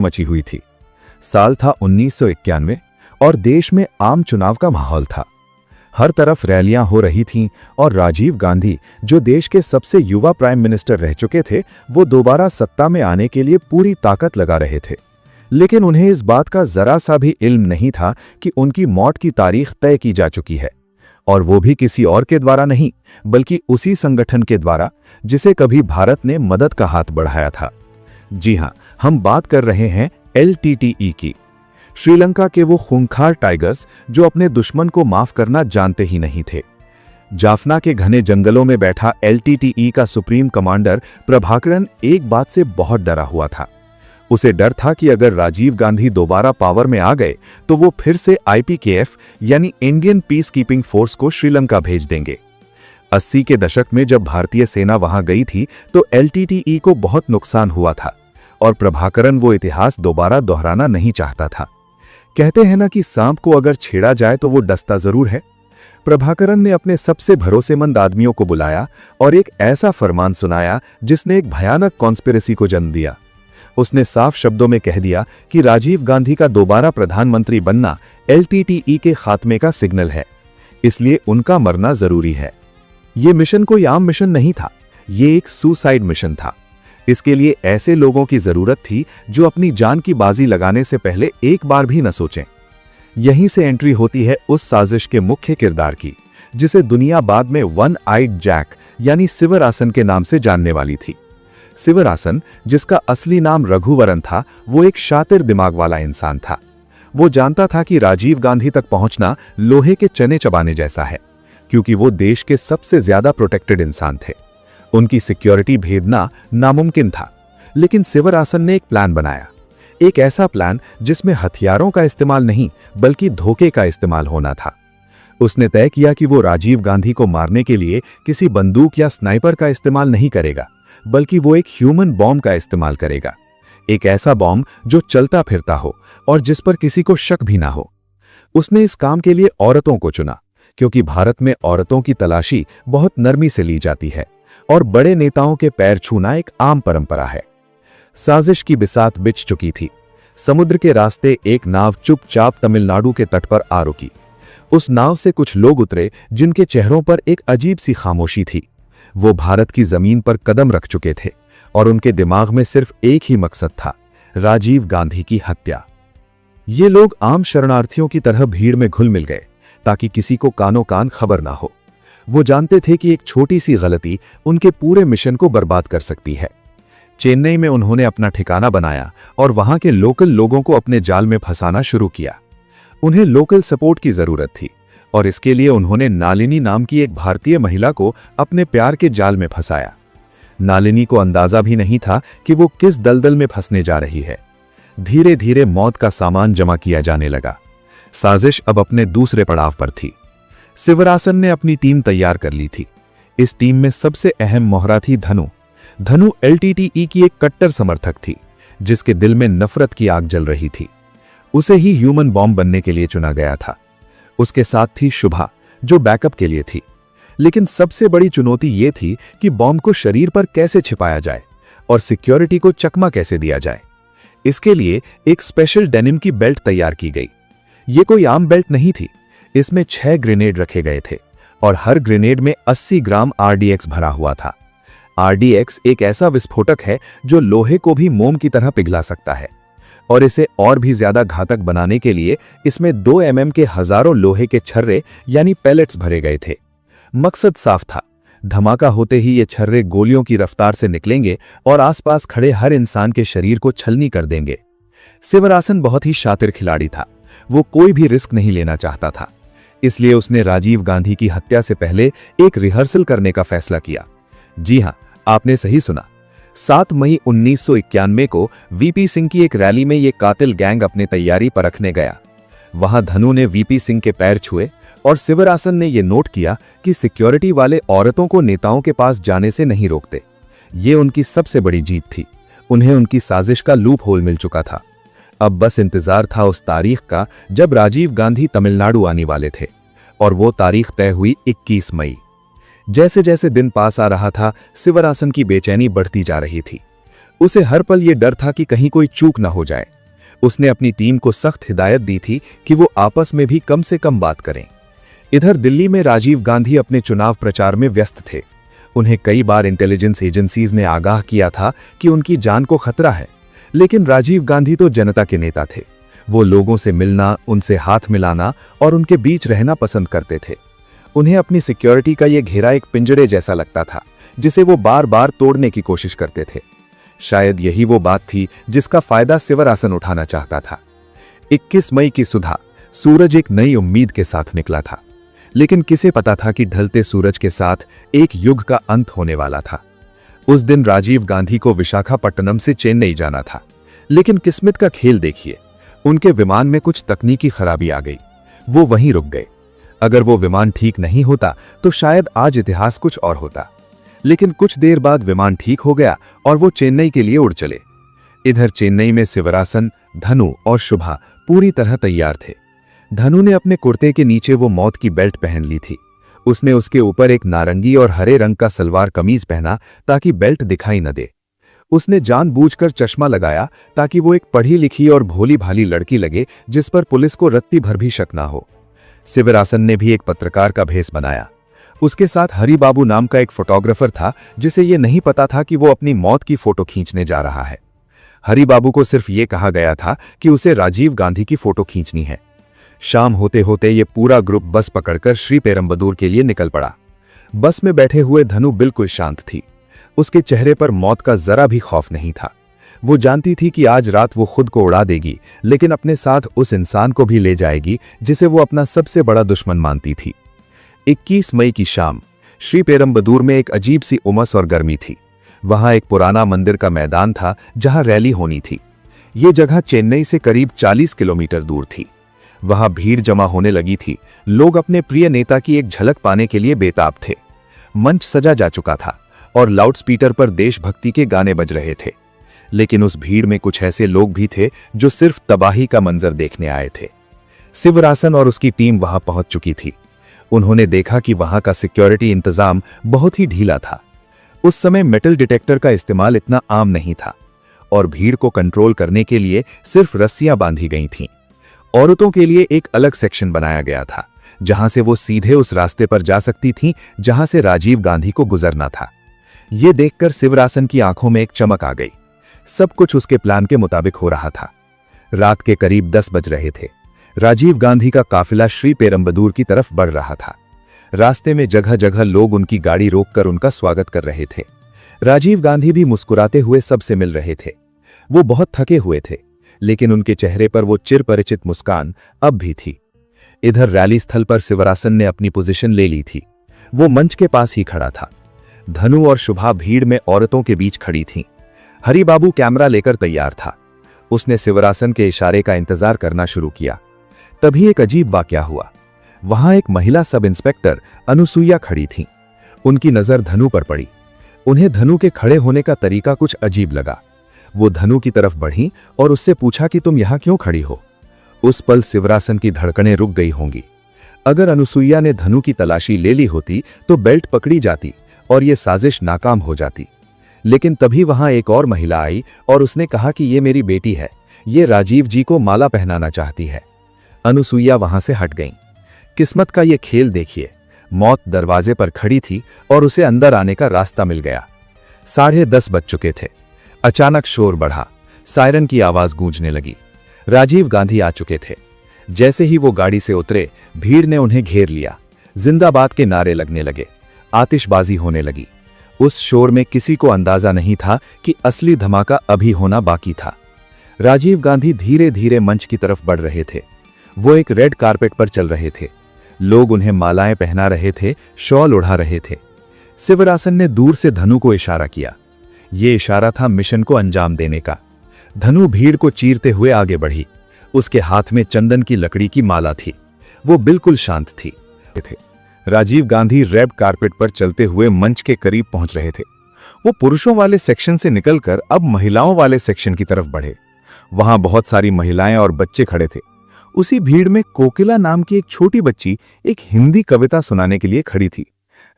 मची हुई थी। साल था 1991 और देश में आम चुनाव का माहौल था। हर तरफ रैलियां हो रही थीं और राजीव गांधी, जो देश के सबसे युवा प्राइम मिनिस्टर रह चुके थे, वो दोबारा सत्ता में आने के लिए पूरी ताकत लगा रहे थे। लेकिन उन्हें इस बात का जरा सा भी इल्म नहीं था कि उनकी मौत की तारीख तय की जा चुकी है, और वो भी किसी और के द्वारा नहीं, बल्कि उसी संगठन के द्वारा जिसे कभी भारत ने मदद का हाथ बढ़ाया था। जी हां, हम बात कर रहे हैं LTTE की। श्रीलंका के वो खूंखार टाइगर्स जो अपने दुश्मन को माफ करना जानते ही नहीं थे। जाफना के घने जंगलों में बैठा LTTE का सुप्रीम कमांडर प्रभाकरन एक बात से बहुत डरा हुआ था। उसे डर था कि अगर राजीव गांधी दोबारा पावर में आ गए तो वो फिर से IPKF यानी इंडियन पीस कीपिंग फोर्स को श्रीलंका भेज देंगे। 80 के दशक में जब भारतीय सेना वहां गई थी तो LTTE को बहुत नुकसान हुआ था, और प्रभाकरन वो इतिहास दोबारा दोहराना नहीं चाहता था। कहते हैं ना कि सांप को अगर छेड़ा जाए तो वो डसता जरूर है। प्रभाकरन ने अपने सबसे भरोसेमंद आदमियों को बुलाया और एक ऐसा फरमान सुनाया जिसने एक भयानक कॉन्स्पिरेसी को जन्म दिया। उसने साफ शब्दों में कह दिया कि राजीव गांधी का दोबारा प्रधानमंत्री बनना LTTE के खात्मे का सिग्नल है, इसलिए उनका मरना जरूरी है। ये मिशन कोई आम मिशन नहीं था, ये एक सुसाइड मिशन था। इसके लिए ऐसे लोगों की जरूरत थी जो अपनी जान की बाजी लगाने से पहले एक बार भी न सोचें। यहीं से एंट्री होती है उस साजिश के मुख्य किरदार की, जिसे दुनिया बाद में वन आइड जैक यानी सिवरासन के नाम से जानने वाली थी। सिवरासन, जिसका असली नाम रघुवरन था, वो एक शातिर दिमाग वाला इंसान था। वो जानता था कि राजीव गांधी तक पहुंचना लोहे के चने चबाने जैसा है, क्योंकि वो देश के सबसे ज्यादा प्रोटेक्टेड इंसान थे। उनकी सिक्योरिटी भेदना नामुमकिन था। लेकिन सिवरासन ने एक प्लान बनाया, एक ऐसा प्लान जिसमें हथियारों का इस्तेमाल नहीं बल्कि धोखे का इस्तेमाल होना था। उसने तय किया कि वो राजीव गांधी को मारने के लिए किसी बंदूक या स्नाइपर का इस्तेमाल नहीं करेगा, बल्कि वो एक ह्यूमन बॉम्ब का इस्तेमाल करेगा। एक ऐसा बॉम्ब जो चलता फिरता हो और जिस पर किसी को शक भी ना हो। उसने इस काम के लिए औरतों को चुना, क्योंकि भारत में औरतों की तलाशी बहुत नरमी से ली जाती है और बड़े नेताओं के पैर छूना एक आम परंपरा है। साजिश की बिसात बिछ चुकी थी। समुद्र के रास्ते एक नाव चुपचाप तमिलनाडु के तट पर आ रुकी। उस नाव से कुछ लोग उतरे जिनके चेहरों पर एक अजीब सी खामोशी थी। वो भारत की जमीन पर कदम रख चुके थे और उनके दिमाग में सिर्फ एक ही मकसद था, राजीव गांधी की हत्या। ये लोग आम शरणार्थियों की तरह भीड़ में घुल मिल गए ताकि किसी को कानो कान खबर ना हो। वो जानते थे कि एक छोटी सी गलती उनके पूरे मिशन को बर्बाद कर सकती है। चेन्नई में उन्होंने अपना ठिकाना बनाया और वहां के लोकल लोगों को अपने जाल में फंसाना शुरू किया। उन्हें लोकल सपोर्ट की जरूरत थी और इसके लिए उन्होंने नालिनी नाम की एक भारतीय महिला को अपने प्यार के जाल में फंसाया। नालिनी को अंदाजा भी नहीं था कि वो किस दलदल में फंसने जा रही है। धीरे धीरे मौत का सामान जमा किया जाने लगा। साजिश अब अपने दूसरे पड़ाव पर थी। सिवरासन ने अपनी टीम तैयार कर ली थी। इस टीम में सबसे अहम मोहरा थी धनु। धनु LTTE की एक कट्टर समर्थक थी, जिसके दिल में नफरत की आग जल रही थी। उसे ही ह्यूमन बॉम्ब बनने के लिए चुना गया था। उसके साथ थी शुभा, जो बैकअप के लिए थी। लेकिन सबसे बड़ी चुनौती यह थी कि बॉम्ब को शरीर पर कैसे छिपाया जाए और सिक्योरिटी को चकमा कैसे दिया जाए। इसके लिए एक स्पेशल डेनिम की बेल्ट तैयार की गई। ये कोई आम बेल्ट नहीं थी। इसमें 6 ग्रेनेड रखे गए थे और हर ग्रेनेड में 80 ग्राम RDX भरा हुआ था। RDX एक ऐसा विस्फोटक है जो लोहे को भी मोम की तरह पिघला सकता है, और इसे और भी ज्यादा घातक बनाने के लिए इसमें 2 mm के हजारों लोहे के छर्रे यानी पैलेट्स भरे गए थे। मकसद साफ था, धमाका होते ही ये छर्रे गोलियों की रफ्तार से निकलेंगे और आसपास खड़े हर इंसान के शरीर को छलनी कर देंगे। सिवरासन बहुत ही शातिर खिलाड़ी था। वो कोई भी रिस्क नहीं लेना चाहता था, इसलिए उसने राजीव गांधी की हत्या से पहले एक रिहर्सल करने का फैसला किया। जी हां, आपने सही सुना। 7 मई 1991 को VP सिंह की एक रैली में ये कातिल गैंग अपने तैयारी परखने गया। वहां धनु ने VP सिंह के पैर छुए और सिवरासन ने यह नोट किया कि सिक्योरिटी वाले औरतों को नेताओं के पास जाने से नहीं रोकते। ये उनकी सबसे बड़ी जीत थी। उन्हें उनकी साजिश का लूप होल मिल चुका था। अब बस इंतजार था उस तारीख का जब राजीव गांधी तमिलनाडु आने वाले थे, और वो तारीख तय हुई 21 मई। जैसे जैसे दिन पास आ रहा था, सिवरासन की बेचैनी बढ़ती जा रही थी। उसे हर पल ये डर था कि कहीं कोई चूक न हो जाए। उसने अपनी टीम को सख्त हिदायत दी थी कि वो आपस में भी कम से कम बात करें। इधर दिल्ली में राजीव गांधी अपने चुनाव प्रचार में व्यस्त थे। उन्हें कई बार इंटेलिजेंस एजेंसीज ने आगाह किया था कि उनकी जान को खतरा है, लेकिन राजीव गांधी तो जनता के नेता थे। वो लोगों से मिलना, उनसे हाथ मिलाना और उनके बीच रहना पसंद करते थे। उन्हें अपनी सिक्योरिटी का ये घेरा एक पिंजरे जैसा लगता था, जिसे वो बार बार तोड़ने की कोशिश करते थे। शायद यही वो बात थी जिसका फायदा शिवरासन उठाना चाहता था। 21 मई की सुबह सूरज एक नई उम्मीद के साथ निकला था, लेकिन किसे पता था कि ढलते सूरज के साथ एक युग का अंत होने वाला था। उस दिन राजीव गांधी को विशाखापट्टनम से चेन्नई जाना था, लेकिन किस्मत का खेल देखिए, उनके विमान में कुछ तकनीकी खराबी आ गई। वो वहीं रुक गए। अगर वो विमान ठीक नहीं होता तो शायद आज इतिहास कुछ और होता। लेकिन कुछ देर बाद विमान ठीक हो गया और वो चेन्नई के लिए उड़ चले। इधर चेन्नई में शिवरासन, धनु और शुभा पूरी तरह तैयार थे। धनु ने अपने कुर्ते के नीचे वो मौत की बेल्ट पहन ली थी। उसने उसके ऊपर एक नारंगी और हरे रंग का सलवार कमीज पहना ताकि बेल्ट दिखाई न दे। उसने जानबूझकर चश्मा लगाया ताकि वो एक पढ़ी लिखी और भोली भाली लड़की लगे, जिस पर पुलिस को रत्ती भर भी शक ना हो। शिवरासन ने भी एक पत्रकार का भेष बनाया। उसके साथ हरिबाबू नाम का एक फोटोग्राफर था, जिसे ये नहीं पता था कि वो अपनी मौत की फोटो खींचने जा रहा है। हरिबाबू को सिर्फ ये कहा गया था कि उसे राजीव गांधी की फोटो खींचनी है। शाम होते होते ये पूरा ग्रुप बस पकड़कर श्रीपेरम्बदूर के लिए निकल पड़ा। बस में बैठे हुए धनु बिल्कुल शांत थी। उसके चेहरे पर मौत का जरा भी खौफ नहीं था। वो जानती थी कि आज रात वो खुद को उड़ा देगी, लेकिन अपने साथ उस इंसान को भी ले जाएगी जिसे वो अपना सबसे बड़ा दुश्मन मानती थी। 21 मई की शाम श्रीपेरम्बदूर में एक अजीब सी उमस और गर्मी थी। वहां एक पुराना मंदिर का मैदान था जहां रैली होनी थी। ये जगह चेन्नई से करीब 40 किलोमीटर दूर थी। वहां भीड़ जमा होने लगी थी। लोग अपने प्रिय नेता की एक झलक पाने के लिए बेताब थे। मंच सजा जा चुका था और लाउडस्पीकर पर देशभक्ति के गाने बज रहे थे। लेकिन उस भीड़ में कुछ ऐसे लोग भी थे जो सिर्फ तबाही का मंजर देखने आए थे। शिवरासन और उसकी टीम वहां पहुंच चुकी थी। उन्होंने देखा कि वहां का सिक्योरिटी इंतजाम बहुत ही ढीला था। उस समय मेटल डिटेक्टर का इस्तेमाल इतना आम नहीं था और भीड़ को कंट्रोल करने के लिए सिर्फ रस्सियां बांधी गई थीं। औरतों के लिए एक अलग सेक्शन बनाया गया था, जहां से वो सीधे उस रास्ते पर जा सकती थीं जहां से राजीव गांधी को गुजरना था। ये देखकर शिवरासन की आंखों में एक चमक आ गई। सब कुछ उसके प्लान के मुताबिक हो रहा था। रात के करीब 10 बज रहे थे। राजीव गांधी का काफिला श्रीपेरम्बदूर की तरफ बढ़ रहा था। रास्ते में जगह जगह लोग उनकी गाड़ी रोककर उनका स्वागत कर रहे थे। राजीव गांधी भी मुस्कुराते हुए सबसे मिल रहे थे। वो बहुत थके हुए थे, लेकिन उनके चेहरे पर वो चिरपरिचित मुस्कान अब भी थी। इधर रैली स्थल पर शिवरासन ने अपनी पोजीशन ले ली थी। वो मंच के पास ही खड़ा था। धनु और शुभा भीड़ में औरतों के बीच खड़ी थीं। हरिबाबू कैमरा लेकर तैयार था। उसने शिवरासन के इशारे का इंतजार करना शुरू किया। तभी एक अजीब वाकया हुआ। वहां एक महिला सब इंस्पेक्टर अनुसुईया खड़ी थी। उनकी नजर धनु पर पड़ी। उन्हें धनु के खड़े होने का तरीका कुछ अजीब लगा। वो धनु की तरफ बढ़ी और उससे पूछा कि तुम यहां क्यों खड़ी हो। उस पल शिवरासन की धड़कनें रुक गई होंगी। अगर अनुसुईया ने धनु की तलाशी ले ली होती तो बेल्ट पकड़ी जाती और ये साजिश नाकाम हो जाती। लेकिन तभी वहां एक और महिला आई और उसने कहा कि ये मेरी बेटी है, ये राजीव जी को माला पहनाना चाहती है। अनुसुईया वहां से हट गईं। किस्मत का ये खेल देखिए, मौत दरवाजे पर खड़ी थी और उसे अंदर आने का रास्ता मिल गया। 10:30 बज चुके थे। अचानक शोर बढ़ा। सायरन की आवाज गूंजने लगी। राजीव गांधी आ चुके थे। जैसे ही वो गाड़ी से उतरे, भीड़ ने उन्हें घेर लिया। जिंदाबाद के नारे लगने लगे। आतिशबाजी होने लगी। उस शोर में किसी को अंदाजा नहीं था कि असली धमाका अभी होना बाकी था। राजीव गांधी धीरे धीरे मंच की तरफ बढ़ रहे थे। वो एक रेड कारपेट पर चल रहे थे। लोग उन्हें मालाएं पहना रहे थे, शॉल उड़ा रहे थे। शिवरासन ने दूर से धनु को इशारा किया। ये इशारा था मिशन को अंजाम देने का। धनु भीड़ को चीरते हुए आगे बढ़ी। उसके हाथ में चंदन की लकड़ी की माला थी। वो बिल्कुल शांत थी। राजीव गांधी रेड कारपेट पर चलते हुए मंच के करीब पहुंच रहे थे। वो पुरुषों वाले सेक्शन से निकलकर अब महिलाओं वाले सेक्शन की तरफ बढ़े। वहां बहुत सारी महिलाएं और बच्चे खड़े थे। उसी भीड़ में कोकिला नाम की एक छोटी बच्ची एक हिंदी कविता सुनाने के लिए खड़ी थी।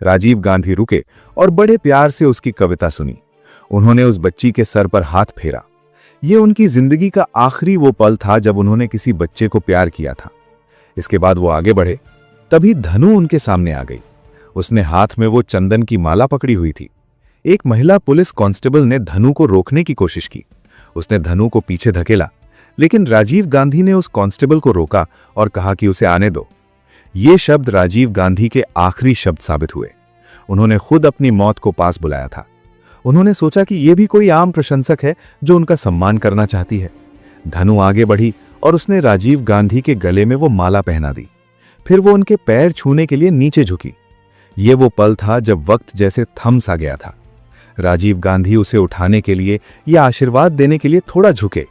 राजीव गांधी रुके और बड़े प्यार से उसकी कविता सुनी। उन्होंने उस बच्ची के सर पर हाथ फेरा। ये उनकी जिंदगी का आखिरी वो पल था जब उन्होंने किसी बच्चे को प्यार किया था। इसके बाद वो आगे बढ़े, तभी धनु उनके सामने आ गई। उसने हाथ में वो चंदन की माला पकड़ी हुई थी। एक महिला पुलिस कांस्टेबल ने धनु को रोकने की कोशिश की। उसने धनु को पीछे धकेला, लेकिन राजीव गांधी ने उस कांस्टेबल को रोका और कहा कि उसे आने दो। ये शब्द राजीव गांधी के आखिरी शब्द साबित हुए। उन्होंने खुद अपनी मौत को पास बुलाया था। उन्होंने सोचा कि यह भी कोई आम प्रशंसक है जो उनका सम्मान करना चाहती है। धनु आगे बढ़ी और उसने राजीव गांधी के गले में वो माला पहना दी। फिर वो उनके पैर छूने के लिए नीचे झुकी। ये वो पल था जब वक्त जैसे थम सा गया था। राजीव गांधी उसे उठाने के लिए या आशीर्वाद देने के लिए थोड़ा झुके।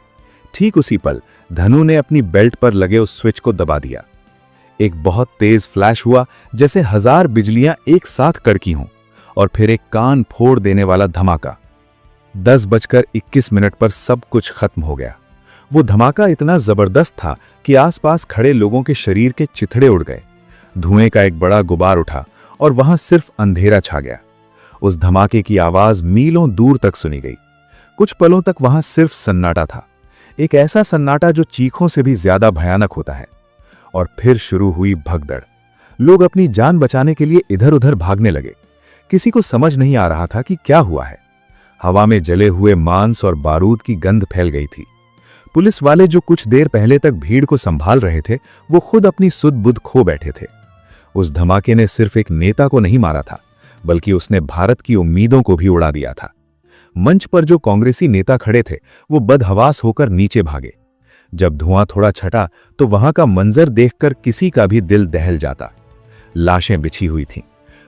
ठीक उसी पल धनु ने अपनी बेल्ट पर लगे उस स्विच को दबा दिया। एक बहुत तेज फ्लैश हुआ, जैसे 1000 बिजलियां एक साथ कड़की हों, और फिर एक कान फोड़ देने वाला धमाका। 10:21 पर सब कुछ खत्म हो गया। वो धमाका इतना जबरदस्त था कि आसपास खड़े लोगों के शरीर के चिथड़े उड़ गए। धुएं का एक बड़ा गुबार उठा और वहां सिर्फ अंधेरा छा गया। उस धमाके की आवाज मीलों दूर तक सुनी गई। कुछ पलों तक वहां सिर्फ सन्नाटा था, एक ऐसा सन्नाटा जो चीखों से भी ज्यादा भयानक होता है। और फिर शुरू हुई भगदड़। लोग अपनी जान बचाने के लिए इधर उधर भागने लगे। किसी को समझ नहीं आ रहा था कि क्या हुआ है। हवा में जले हुए मांस और बारूद की गंध फैल गई थी। पुलिस वाले जो कुछ देर पहले तक भीड़ को संभाल रहे थे, वो खुद अपनी सुध बुध खो बैठे थे। उस धमाके ने सिर्फ एक नेता को नहीं मारा था, बल्कि उसने भारत की उम्मीदों को भी उड़ा दिया था। मंच पर जो कांग्रेसी नेता खड़े थे, वो बदहवास होकर नीचे भागे। जब धुआं थोड़ा छटा तो वहां का मंजर देखकर किसी का भी दिल दहल जाता। लाशें बिछी हुई थीं।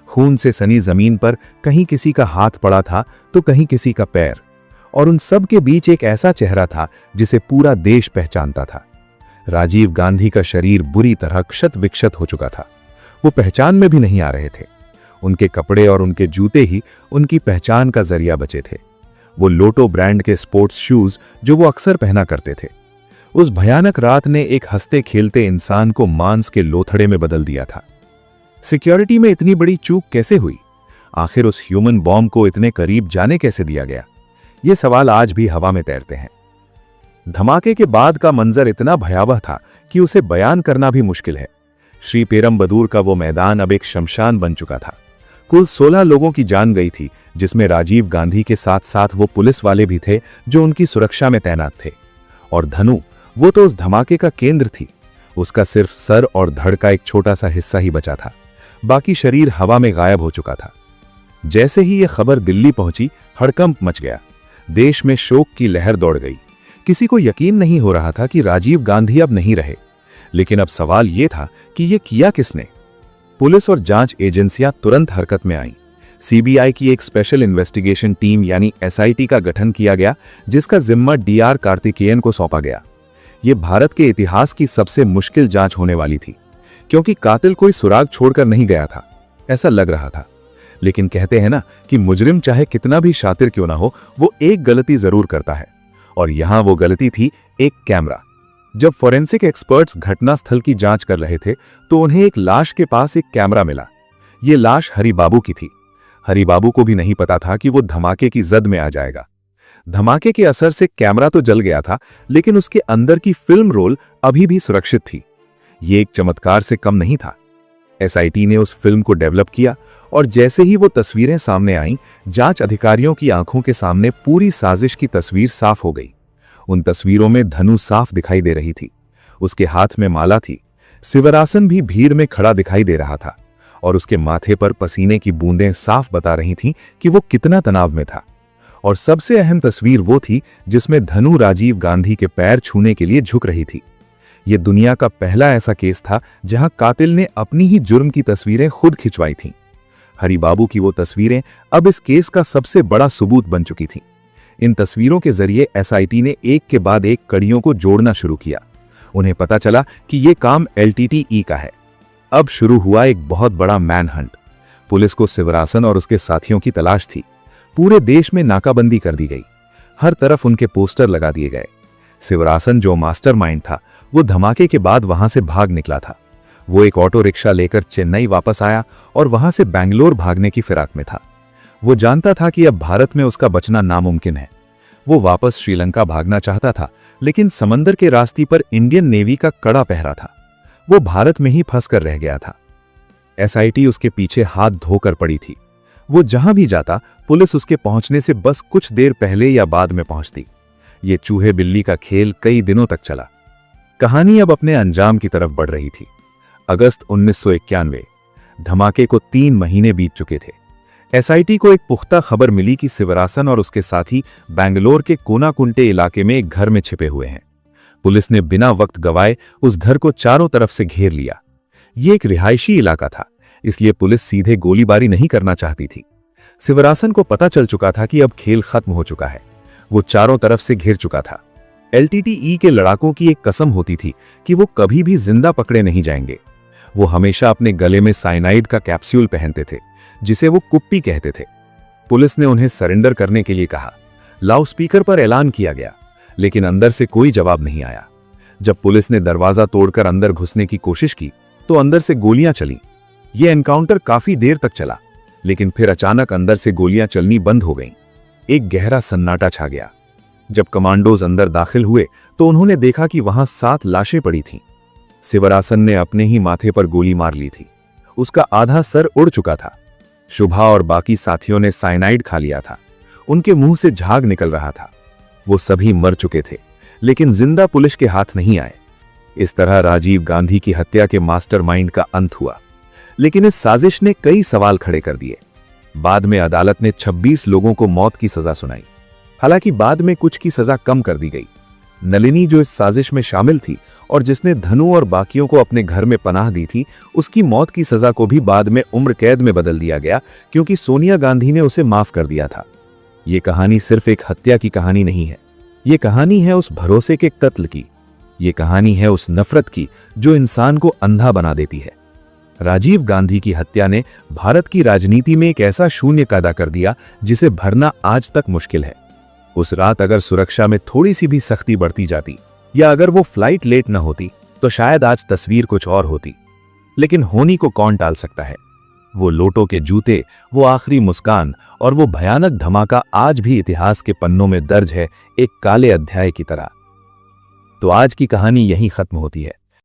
खून से सनी जमीन पर कहीं किसी का हाथ पड़ा था तो कहीं किसी का पैर, और उन सब के बीच एक ऐसा चेहरा था जिसे पूरा देश पहचानता था। राजीव गांधी का शरीर बुरी तरह क्षत विक्षत हो चुका था। वो पहचान में भी नहीं आ रहे थे। उनके कपड़े और उनके जूते ही उनकी पहचान का जरिया बचे थे। वो लोटो ब्रांड के स्पोर्ट्स शूज जो वो अक्सर पहना करते थे। उस भयानक रात ने एक हंसते खेलते इंसान को मांस के लोथड़े में बदल दिया था। सिक्योरिटी में इतनी बड़ी चूक कैसे हुई? आखिर उस ह्यूमन बॉम्ब को इतने करीब जाने कैसे दिया गया? ये सवाल आज भी हवा में तैरते हैं। धमाके के बाद का मंजर इतना भयावह था कि उसे बयान करना भी मुश्किल है। श्री पेरम्बदूर का वो मैदान अब एक शमशान बन चुका था। कुल 16 लोगों की जान गई थी, जिसमें राजीव गांधी के साथ साथ वो पुलिस वाले भी थे जो उनकी सुरक्षा में तैनात थे। और धनु, वो तो उस धमाके का केंद्र थी। उसका सिर्फ सर और धड़ का एक छोटा सा हिस्सा ही बचा था। बाकी शरीर हवा में गायब हो चुका था। जैसे ही यह खबर दिल्ली पहुंची, हड़कंप मच गया। देश में शोक की लहर दौड़ गई। किसी को यकीन नहीं हो रहा था कि राजीव गांधी अब नहीं रहे। लेकिन अब सवाल यह था कि यह किया किसने? पुलिस और जांच एजेंसियां तुरंत हरकत में आईं। सीबीआई की एक स्पेशल इन्वेस्टिगेशन टीम यानी एसआईटी का गठन किया गया, जिसका जिम्मा डीआर कार्तिकेयन को सौंपा गया। यह भारत के इतिहास की सबसे मुश्किल जांच होने वाली थी, क्योंकि कातिल कोई सुराग छोड़कर नहीं गया था, ऐसा लग रहा था। लेकिन कहते हैं ना कि मुजरिम चाहे कितना भी शातिर क्यों ना हो, वो एक गलती जरूर करता है। और यहां वो गलती थी एक कैमरा। जब फोरेंसिक एक्सपर्ट्स घटनास्थल की जांच कर रहे थे तो उन्हें एक लाश के पास एक कैमरा मिला। ये लाश हरिबाबू की थी। हरिबाबू को भी नहीं पता था कि वो धमाके की जद में आ जाएगा। धमाके के असर से कैमरा तो जल गया था, लेकिन उसके अंदर की फिल्म रोल अभी भी सुरक्षित थी। ये एक चमत्कार से कम नहीं था। एसआईटी ने उस फिल्म को डेवलप किया और जैसे ही वो तस्वीरें सामने आईं, जांच अधिकारियों की आंखों के सामने पूरी साजिश की तस्वीर साफ हो गई। उन तस्वीरों में धनु साफ दिखाई दे रही थी। उसके हाथ में माला थी। शिवरासन भी भीड़ में खड़ा दिखाई दे रहा था और उसके माथे पर पसीने की बूंदें साफ बता रही थीं कि वो कितना तनाव में था। और सबसे अहम तस्वीर वो थी जिसमें धनु राजीव गांधी के पैर छूने के लिए झुक रही थी। यह दुनिया का पहला ऐसा केस था जहां कातिल ने अपनी ही जुर्म की तस्वीरें खुद खिंचवाई थीं। हरिबाबू की वो तस्वीरें अब इस केस का सबसे बड़ा सबूत बन चुकी थीं। इन तस्वीरों के जरिए एसआईटी ने एक के बाद एक कड़ियों को जोड़ना शुरू किया। उन्हें पता चला कि यह काम एलटीटीई का है। अब शुरू हुआ एक बहुत बड़ा मैनहंट। पुलिस को शिवरासन और उसके साथियों की तलाश थी। पूरे देश में नाकाबंदी कर दी गई। हर तरफ उनके पोस्टर लगा दिए गए। शिवरासन, जो मास्टरमाइंड था, वो धमाके के बाद वहां से भाग निकला था। वो एक ऑटो रिक्शा लेकर चेन्नई वापस आया और वहां से बैंगलोर भागने की फिराक में था। वो जानता था कि अब भारत में उसका बचना नामुमकिन है। वो वापस श्रीलंका भागना चाहता था, लेकिन समंदर के रास्ते पर इंडियन नेवी का कड़ा पहरा था। वो भारत में ही फंसकर रह गया था। एसआईटी उसके पीछे हाथ धोकर पड़ी थी। वो जहां भी जाता, पुलिस उसके पहुंचने से बस कुछ देर पहले या बाद में पहुंचती। ये चूहे बिल्ली का खेल कई दिनों तक चला। कहानी अब अपने अंजाम की तरफ बढ़ रही थी। अगस्त 1991। धमाके को 3 महीने बीत चुके थे। एसआईटी को एक पुख्ता खबर मिली कि शिवरासन और उसके साथी बैंगलोर के कोनाकुंटे इलाके में एक घर में छिपे हुए हैं। पुलिस ने बिना वक्त गवाए उस घर को चारों तरफ से घेर लिया। ये एक रिहायशी इलाका था, इसलिए पुलिस सीधे गोलीबारी नहीं करना चाहती थी। शिवरासन को पता चल चुका था कि अब खेल खत्म हो चुका है। वो चारों तरफ से घिर चुका था। एलटीटीई के लड़ाकों की एक कसम होती थी कि वो कभी भी जिंदा पकड़े नहीं जाएंगे। वो हमेशा अपने गले में साइनाइड का कैप्सूल पहनते थे, जिसे वो कुप्पी कहते थे। पुलिस ने उन्हें सरेंडर करने के लिए कहा। लाउडस्पीकर पर ऐलान किया गया, लेकिन अंदर से कोई जवाब नहीं आया। जब पुलिस ने दरवाजा तोड़कर अंदर घुसने की कोशिश की, तो अंदर से गोलियां चलीं। यह एनकाउंटर काफी देर तक चला, लेकिन फिर अचानक अंदर से गोलियां चलनी बंद हो गईं। एक गहरा सन्नाटा छा गया। जब कमांडोज अंदर दाखिल हुए, तो उन्होंने देखा कि वहां 7 लाशें पड़ी थीं। शिवरासन ने अपने ही माथे पर गोली मार ली थी। उसका आधा सर उड़ चुका था। शुभा और बाकी साथियों ने साइनाइड खा लिया था। उनके मुंह से झाग निकल रहा था। वो सभी मर चुके थे, लेकिन जिंदा पुलिस के हाथ नहीं आए। इस तरह राजीव गांधी की हत्या के मास्टरमाइंड का अंत हुआ। लेकिन इस साजिश ने कई सवाल खड़े कर दिए। बाद में अदालत ने 26 लोगों को मौत की सजा सुनाई। हालांकि बाद में कुछ की सजा कम कर दी गई। नलिनी, जो इस साजिश में शामिल थी और जिसने धनु और बाकियों को अपने घर में पनाह दी थी, उसकी मौत की सजा को भी बाद में उम्र कैद में बदल दिया गया, क्योंकि सोनिया गांधी ने उसे माफ कर दिया था। यह कहानी सिर्फ एक हत्या की कहानी नहीं है। ये कहानी है उस भरोसे के कत्ल की। ये कहानी है उस नफरत की जो इंसान को अंधा बना देती है। राजीव गांधी की हत्या ने भारत की राजनीति में एक ऐसा शून्य पैदा कर दिया जिसे भरना आज तक मुश्किल है। उस रात अगर सुरक्षा में थोड़ी सी भी सख्ती बढ़ती जाती, या अगर वो फ्लाइट लेट न होती, तो शायद आज तस्वीर कुछ और होती। लेकिन होनी को कौन टाल सकता है? वो लोटो के जूते, वो आखिरी मुस्कान और वो भयानक धमाका आज भी इतिहास के पन्नों में दर्ज है, एक काले अध्याय की तरह। तो आज की कहानी यहीं खत्म होती है।